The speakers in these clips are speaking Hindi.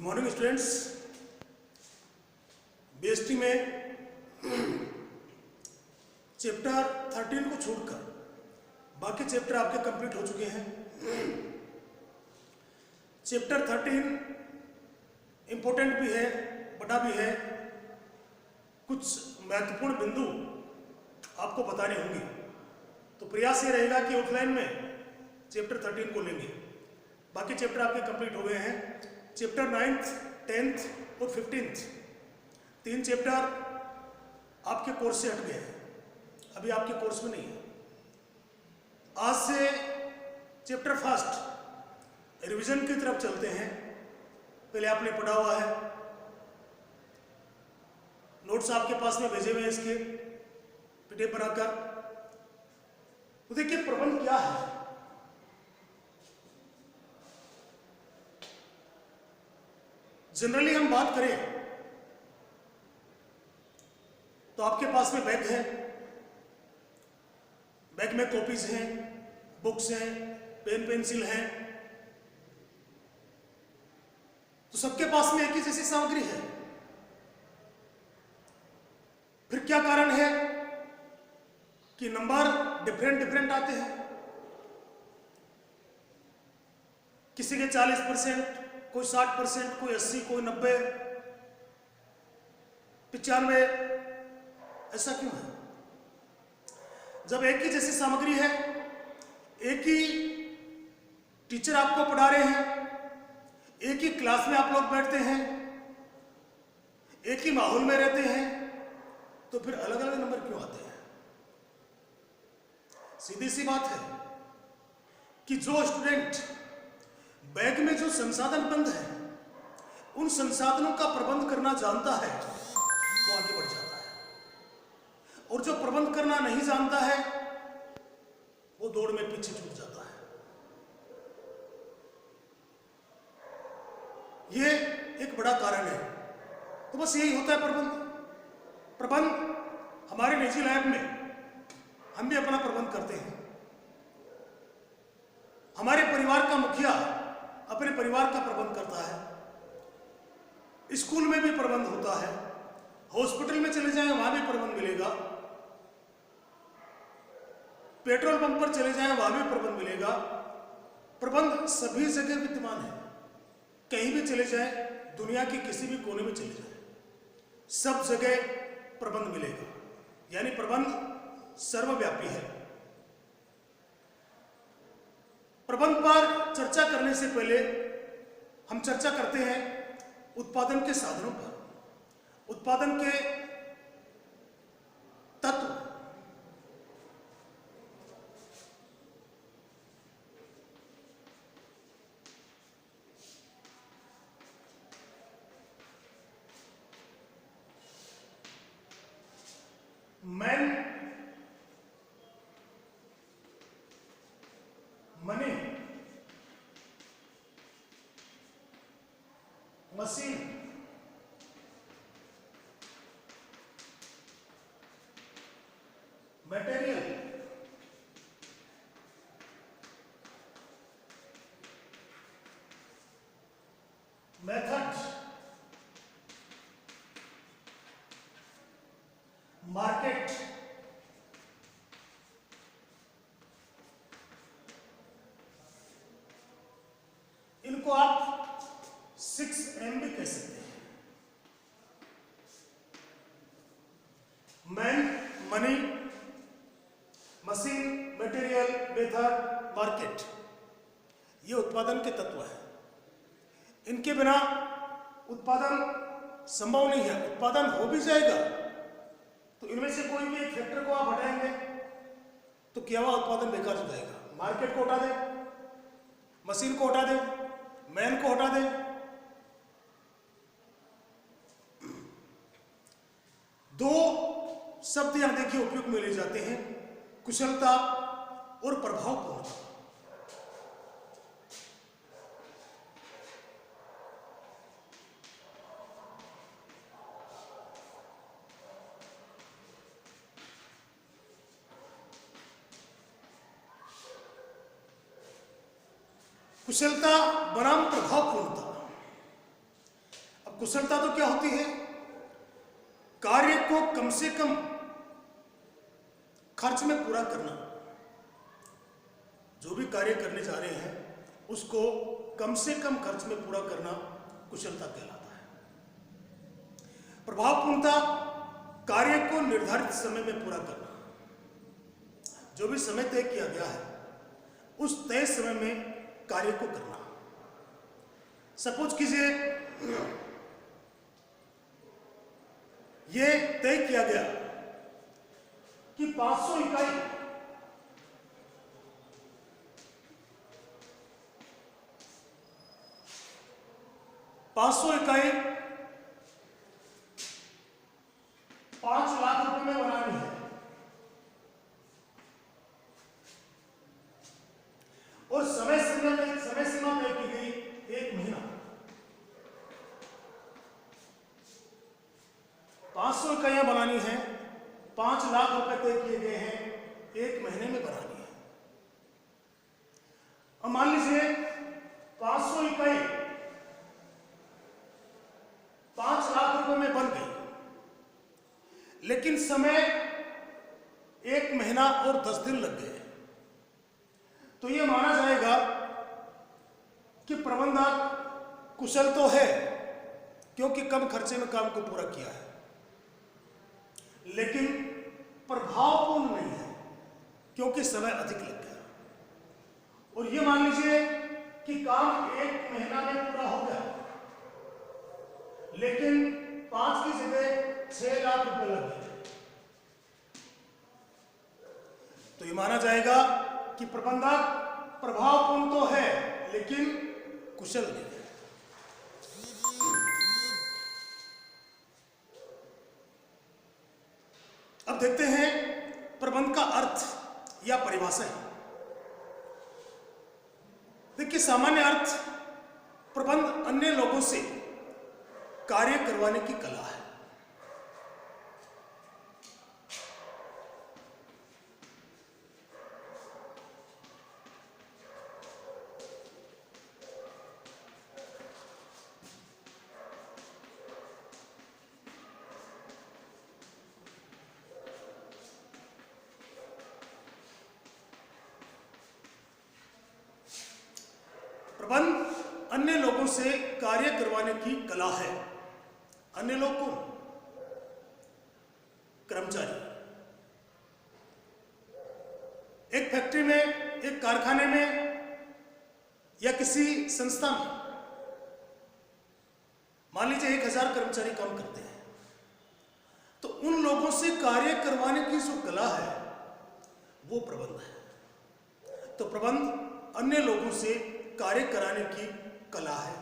Morning students. बीएसटी में चैप्टर 13 को छोड़कर बाकी चैप्टर आपके कंप्लीट हो चुके हैं। चैप्टर 13 इम्पोर्टेंट भी है, बड़ा भी है। कुछ महत्वपूर्ण बिंदु आपको बताने होंगे, तो प्रयास ये रहेगा कि ऑफलाइन में चैप्टर 13 को लेंगे। बाकी चैप्टर आपके कंप्लीट हो गए हैं। चैप्टर 9th, 10th और 15th 3 चैप्टर आपके कोर्स से हट गए हैं, अभी आपके कोर्स में नहीं है। आज से चैप्टर फर्स्ट रिवीजन की तरफ चलते हैं। पहले आपने पढ़ा हुआ है, नोट्स आपके पास में भेजे हुए हैं इसके पीडीएफ बनाकर। तो देखिए प्रबंध क्या है। जनरली हम बात करें तो आपके पास में बैग है, बैग में कॉपीज हैं, बुक्स हैं, पेन पेंसिल हैं, तो सबके पास में एक ही जैसी सामग्री है। फिर क्या कारण है कि नंबर डिफरेंट आते हैं। किसी के 40%, कोई 60%, कोई 80%, कोई 90%, 95%। ऐसा क्यों है? जब एक ही जैसी सामग्री है, एक ही टीचर आपको पढ़ा रहे हैं, एक ही क्लास में आप लोग बैठते हैं, एक ही माहौल में रहते हैं, तो फिर अलग अलग नंबर क्यों आते हैं? सीधी सी बात है कि जो स्टूडेंट बैग में जो संसाधन बंद है, उन संसाधनों का प्रबंध करना जानता है, वो आगे बढ़ जाता है। और जो प्रबंध करना नहीं जानता है, वो दौड़ में पीछे छूट जाता है। ये एक बड़ा कारण है। तो बस यही होता है प्रबंध। हमारे निजी लैब में हम भी अपना प्रबंध करते हैं। हमारे परिवार का मुखिया अपने परिवार का प्रबंध करता है। स्कूल में भी प्रबंध होता है, हॉस्पिटल में चले जाएं वहां भी प्रबंध मिलेगा, पेट्रोल पंप पर चले जाएं वहां भी प्रबंध मिलेगा। प्रबंध सभी जगह विद्यमान है। कहीं भी चले जाएं, दुनिया के किसी भी कोने में चले जाएं, सब जगह प्रबंध मिलेगा। यानी प्रबंध सर्वव्यापी है। प्रबंध पर चर्चा करने से पहले हम चर्चा करते हैं उत्पादन के साधनों पर, उत्पादन के तत्व। Man, money, machine, material, method, market, इनको आप 6M भी कह सकते हैं। Man, money, machine, material, method, market, ये उत्पादन के तत्व हैं। इनके बिना उत्पादन संभव नहीं है। उत्पादन हो भी जाएगा तो इनमें से कोई भी एक फैक्टर को आप हटाएंगे तो क्या हुआ? उत्पादन बेकार हो जाएगा। मार्केट को हटा दें, मशीन को हटा दें, मैन को हटा दें, दो शब्द यहां देखिए उपयोग में ले जाते हैं, कुशलता और प्रभावपूर्णता। कुशलता बनाम प्रभावपूर्णता। कुशलता तो क्या होती है? कार्य को कम से कम खर्च में पूरा करना। जो भी कार्य करने जा रहे हैं उसको कम से कम खर्च में पूरा करना कुशलता कहलाता है। प्रभावपूर्णता कार्य को निर्धारित समय में पूरा करना। जो भी समय तय किया गया है उस तय समय में कार्य को करना। सपोज कीजिए ये तय किया गया कि 500 इकाई 5 लाख रुपए में बनानी है और समय सीमा तय की गई 1 महीना। 500 इकाइयां बनानी है, 5 लाख रुपए तय किए गए हैं, 1 महीने में बनानी है। अब मान लीजिए 500 इकाई 5 लाख रुपए में बन गई, लेकिन समय 1 महीना और 10 दिन लग गए, तो यह माना जाएगा कि प्रबंधक कुशल तो है क्योंकि कम खर्चे में काम को पूरा किया है, लेकिन प्रभावपूर्ण नहीं है क्योंकि समय अधिक लग गया। और ये मान लीजिए कि काम 1 महीना में पूरा हो गया, लेकिन 5 की जगह 6 लाख रुपए लग गए, तो ये माना जाएगा कि प्रबंधक प्रभावपूर्ण तो है लेकिन कुशल नहीं है। अब देखते हैं प्रबंध का अर्थ या परिभाषा। देखिए, सामान्य अर्थ प्रबंध अन्य लोगों से कार्य करवाने की कला है। प्रबंध अन्य लोगों से कार्य करवाने की कला है। अन्य लोग कौन? कर्मचारी। एक फैक्ट्री में, एक कारखाने में या किसी संस्था में मान लीजिए 1000 कर्मचारी काम करते हैं, तो उन लोगों से कार्य करवाने की जो कला है वो प्रबंध है। तो प्रबंध अन्य लोगों से कार्य कराने की कला है।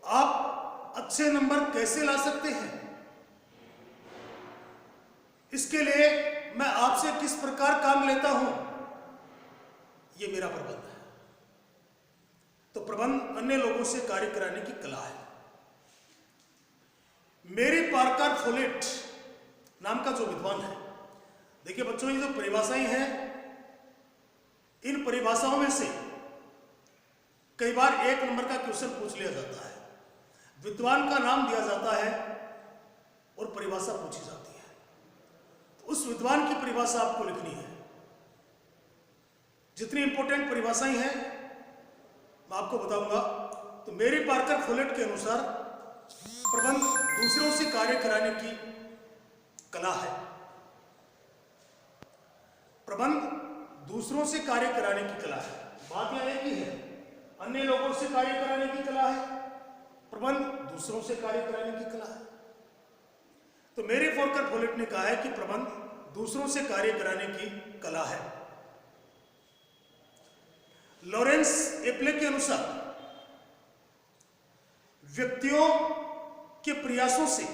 आप अच्छे नंबर कैसे ला सकते हैं, इसके लिए मैं आपसे किस प्रकार काम लेता हूं, यह मेरा प्रबंध है। तो प्रबंध अन्य लोगों से कार्य कराने की कला है। मेरी पार्कर फोलेट नाम का जो विद्वान है, देखिए बच्चों, ये जो परिभाषाएं हैं, इन परिभाषाओं में से कई बार 1 नंबर का क्वेश्चन पूछ लिया जाता है। विद्वान का नाम दिया जाता है और परिभाषा पूछी जाती है, तो उस विद्वान की परिभाषा आपको लिखनी है। जितनी इंपॉर्टेंट परिभाषाएं हैं मैं आपको बताऊंगा। तो मेरी पार्कर फोलेट के अनुसार प्रबंध दूसरों से कार्य कराने की कला है। प्रबंध दूसरों से कार्य कराने की कला है। बात यह एक ही है, अन्य लोगों से कार्य कराने की कला है, प्रबंध दूसरों से कार्य कराने की कला है। तो मेरी पार्कर फोलेट ने कहा है कि प्रबंध दूसरों से कार्य कराने की कला है। लॉरेंस एप्ले के अनुसार व्यक्तियों के प्रयासों से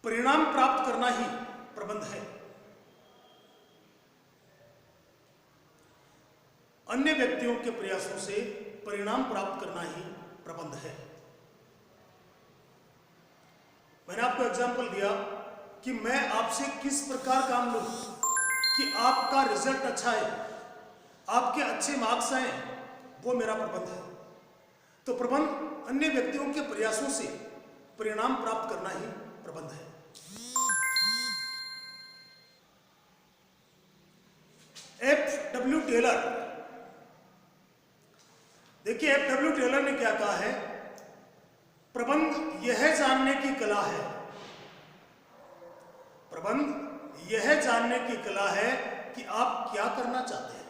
परिणाम प्राप्त करना ही प्रबंध है। अन्य व्यक्तियों के प्रयासों से परिणाम प्राप्त करना ही प्रबंध है। मैंने आपको एग्जाम्पल दिया कि मैं आपसे किस प्रकार काम लूं कि आपका रिजल्ट अच्छा है, आपके अच्छे मार्क्स आए, वो मेरा प्रबंध है। तो प्रबंध अन्य व्यक्तियों के प्रयासों से परिणाम प्राप्त करना ही प्रबंध है। F.W. टेलर, देखिए F.W. टेलर ने क्या कहा है, प्रबंध यह जानने की कला है, प्रबंध यह जानने की कला है कि आप क्या करना चाहते हैं।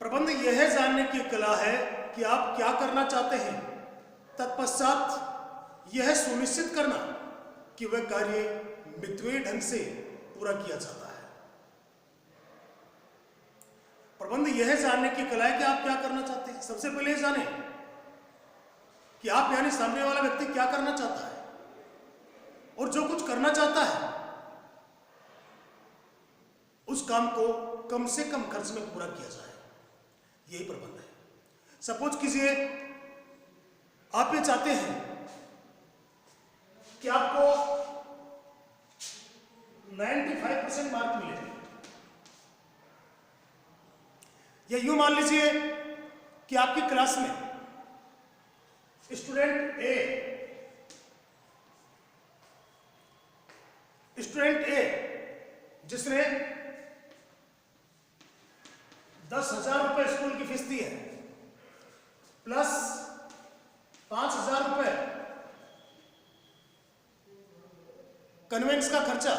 प्रबंध यह जानने की कला है कि आप क्या करना चाहते हैं, तत्पश्चात यह सुनिश्चित करना कि वह कार्य मितव्ययी ढंग से पूरा किया जाता है। प्रबंध यह जानने की कला है कि आप क्या करना चाहते हैं। सबसे पहले यह जाने कि आप यानी सामने वाला व्यक्ति क्या करना चाहता है, और जो कुछ करना चाहता है उस काम को कम से कम खर्च में पूरा किया जाए, यही प्रबंध है। सपोज कीजिए आप ये चाहते हैं कि आपको 95% मार्क मिले, या यूं मान लीजिए कि आपकी क्लास में स्टूडेंट ए जिसने 10,000 रुपए स्कूल की फीस दी है, प्लस 5,000 रुपए कन्वेंस का खर्चा,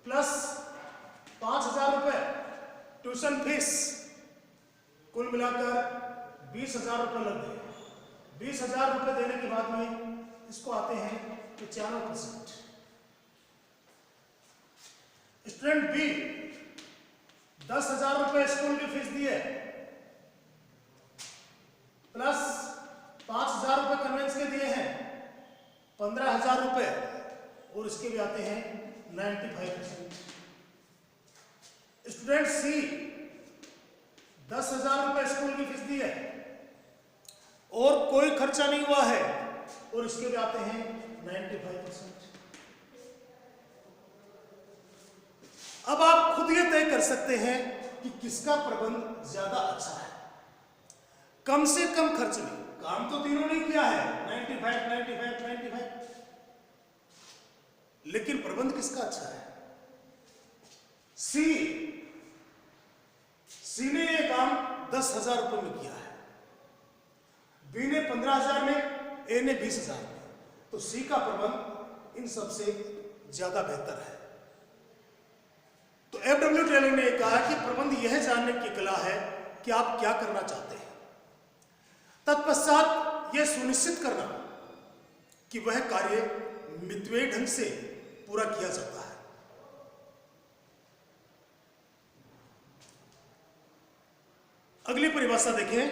प्लस 5,000 रुपए ट्यूशन फीस, कुल मिलाकर 20,000 रुपए लग गए। 20,000 रुपए देने के बाद में इसको आते हैं 95%। स्टूडेंट बी 10,000 रुपए स्कूल की फीस दी है, प्लस 5,000 रुपए कन्वेंस के दिए हैं, 15,000 रुपए, और इसके भी आते हैं 95%। स्टूडेंट सी 10,000 रुपए स्कूल की फीस दी है और कोई खर्चा नहीं हुआ है, और इसके भी आते हैं 95%। अब आप खुद ये तय कर सकते हैं कि किसका प्रबंध ज्यादा अच्छा है। कम से कम खर्च में, काम तो तीनों ने किया है 95, 95, 95, लेकिन प्रबंध किसका अच्छा है। सी ने ये काम 10,000 रुपए में किया है, बी ने 15,000 में, ए ने 20,000 में, तो सी का प्रबंध इन सबसे ज्यादा बेहतर है। तो F.W. टेलर ने कहा कि प्रबंध यह जानने की कला है कि आप क्या करना चाहते हैं, तत्पश्चात यह सुनिश्चित करना कि वह कार्य मितव्ययी ढंग से पूरा किया जाता है। अगली परिभाषा देखें,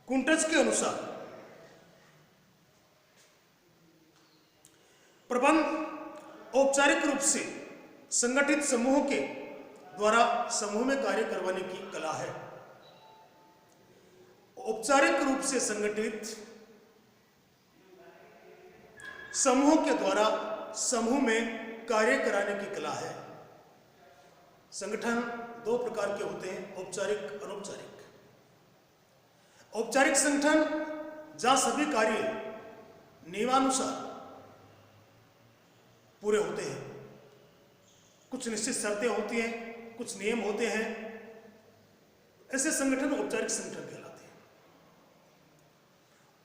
कुंटज के अनुसार प्रबंध औपचारिक रूप से संगठित समूहों के द्वारा समूह में कार्य करवाने की कला है। औपचारिक रूप से संगठित समूहों के द्वारा समूह में कार्य कराने की कला है। संगठन दो प्रकार के होते हैं, औपचारिक, अनौपचारिक। औपचारिक संगठन जहां सभी कार्य नियमानुसार पूरे होते हैं, कुछ निश्चित शर्तें होती हैं, कुछ नियम होते हैं, ऐसे संगठन औपचारिक संगठन कहलाते हैं।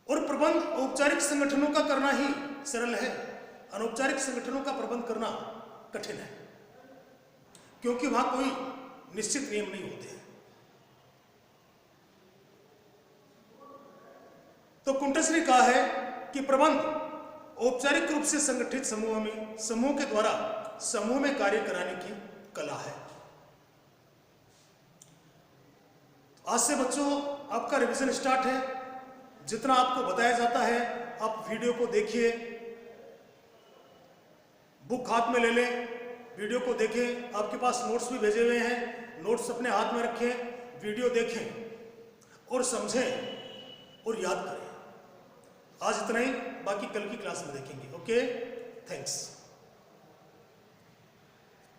और प्रबंध औपचारिक संगठनों का करना ही सरल है, अनौपचारिक संगठनों का प्रबंध करना कठिन है, क्योंकि वहां कोई निश्चित नियम नहीं होते हैं। तो कुंटज ने कहा है कि प्रबंध औपचारिक रूप से संगठित समूह के द्वारा समूह में कार्य कराने की कला है। आज से बच्चों आपका रिवीजन स्टार्ट है। जितना आपको बताया जाता है आप वीडियो को देखिए, बुक हाथ में ले लें, वीडियो को देखें। आपके पास नोट्स भी भेजे हुए हैं, नोट्स अपने हाथ में रखें, वीडियो देखें और समझें और याद करें। आज इतना ही, बाकी कल की क्लास में देखेंगे। Okay, thanks.